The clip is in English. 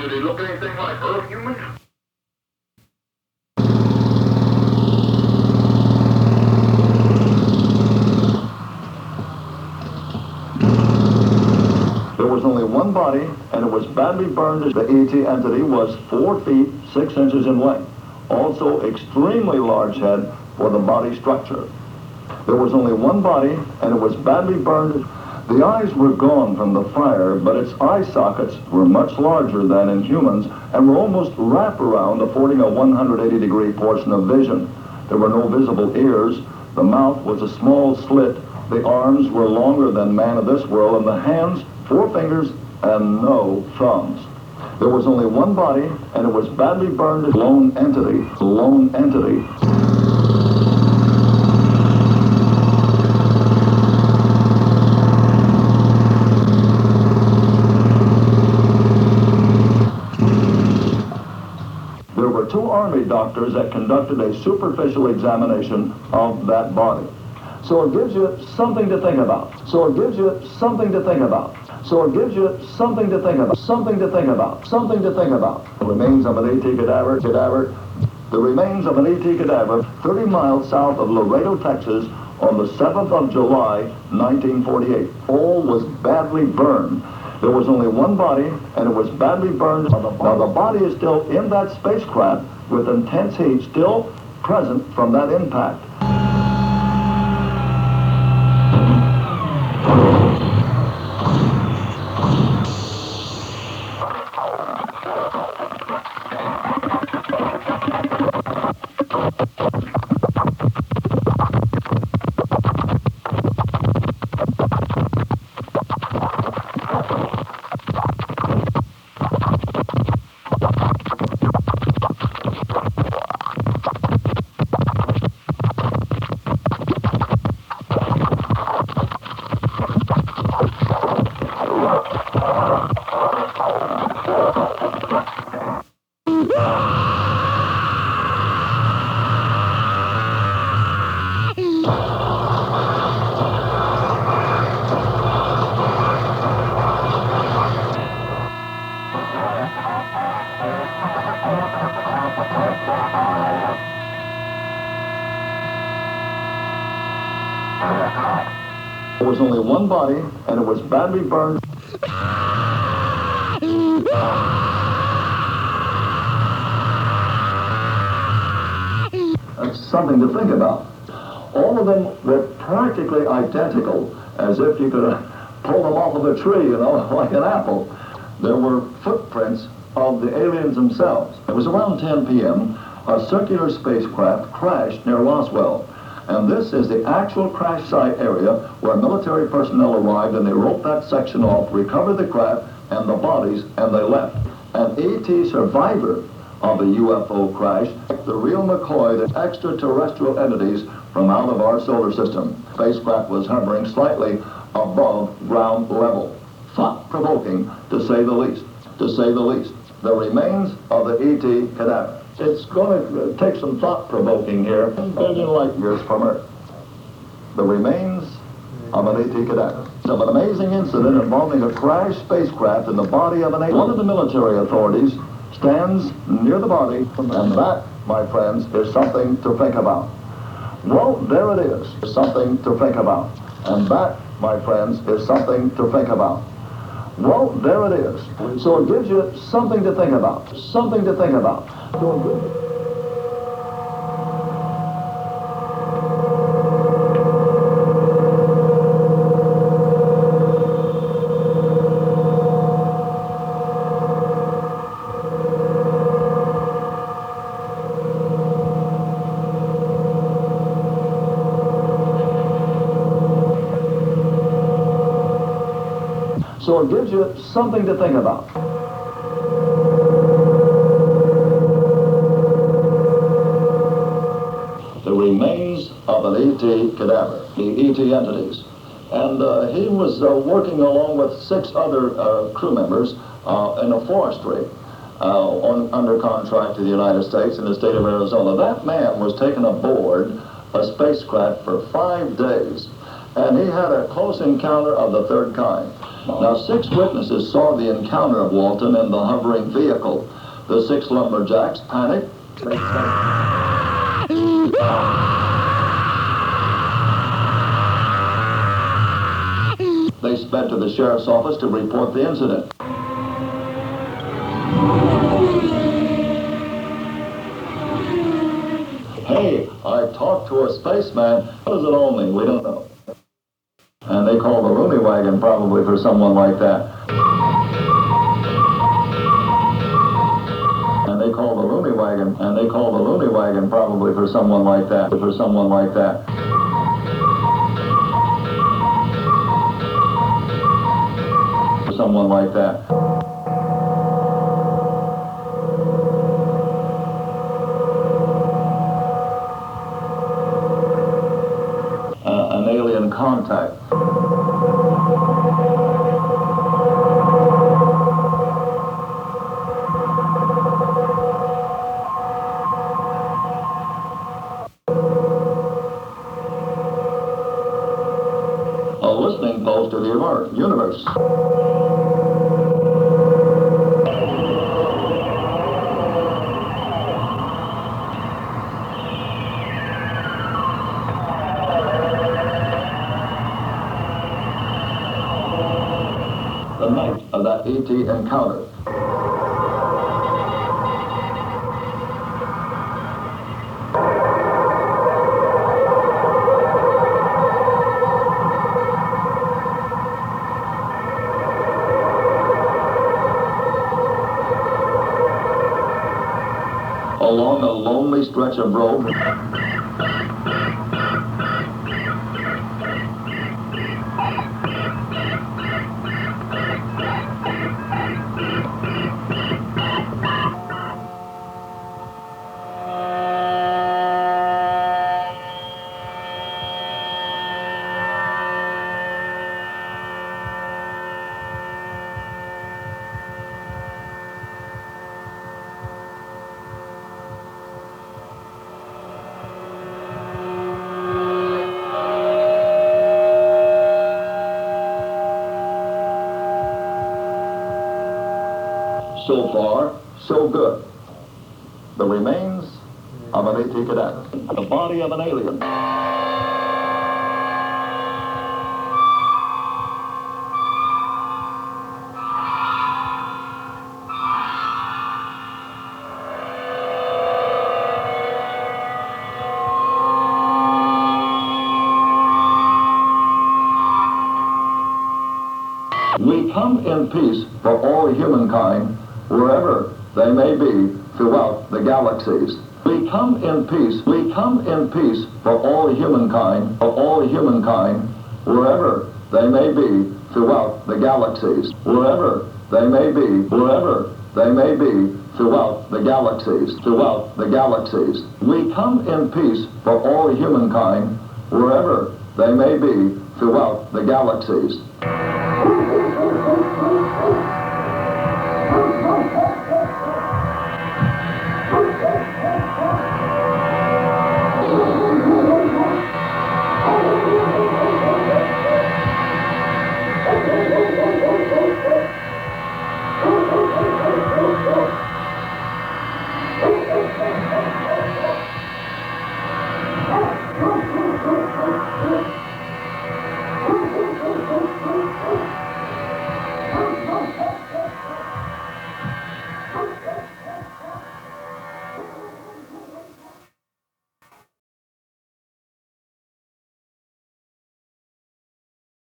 Do they look anything like Earth humans? There was only one body, and it was badly burned. The ET entity was 4 feet 6 inches in length. Also extremely large head for the body structure. There was only one body, and it was badly burned. The eyes were gone from the fire, but its eye sockets were much larger than in humans and were almost wraparound, affording a 180-degree portion of vision. There were no visible ears. The mouth was a small slit. The arms were longer than man of this world, and the hands, 4 fingers and no thumbs. There was only one body, and it was badly burned. Lone entity. Lone entity. There were 2 Army doctors that conducted a superficial examination of that body. So it gives you something to think about. So it gives you something to think about. So it gives you something to think about. Something to think about. Something to think about. The remains of an ET cadaver. The remains of an ET cadaver 30 miles south of Laredo, Texas on the 7th of July, 1948. All was badly burned. There was only one body, and it was badly burned. Now the body is still in that spacecraft with intense heat still present from that impact. There was only one body, and it was badly burned. That's something to think about. All of them were practically identical, as if you could pull them off of a tree, you know, like an apple. There were footprints of the aliens themselves. It was around 10 p.m. A circular spacecraft crashed near Roswell. And this is the actual crash site area where military personnel arrived, and they roped that section off, recovered the craft and the bodies, and they left. An ET survivor of the UFO crash, the real McCoy, the extraterrestrial entities from out of our solar system. Spacecraft was hovering slightly above ground level. Thought-provoking, to say the least. To say the least. The remains of the ET cadaver. It's going to take some thought-provoking here. 1 billion light years from Earth. The remains of an ET cadaver. Of an amazing incident involving a crashed spacecraft in the body of an alien. One of the military authorities stands near the body, and that, my friends, is something to think about. Well, there it is. Something to think about. And that, my friends, is something to think about. Well, there it is. So it gives you something to think about. Something to think about. Doing good. So it gives you something to think about. The remains of an ET cadaver, the ET entities. And he was working along with 6 other crew members in a forestry under contract to the United States in the state of Arizona. That man was taken aboard a spacecraft for 5 days, and he had a close encounter of the 3rd kind. Now, 6 witnesses saw the encounter of Walton and the hovering vehicle. The 6 lumberjacks panicked. They sped to the sheriff's office to report the incident. Hey, I talked to a spaceman. What does it all mean? We don't know. And they called the loony wagon probably for someone like that. And they called the loony wagon probably for someone like that. For someone like that. For someone like that. An alien contact. A listening post to the universe. The night of that ET encounter. Along a lonely stretch of road, so far, so good. The remains of an ET cadaver. The body of an alien. We come in peace for all humankind, wherever they may be throughout the galaxies. We come in peace for all humankind, wherever they may be throughout the galaxies. Wherever they may be throughout the galaxies. We come in peace for all humankind, wherever they may be throughout the galaxies.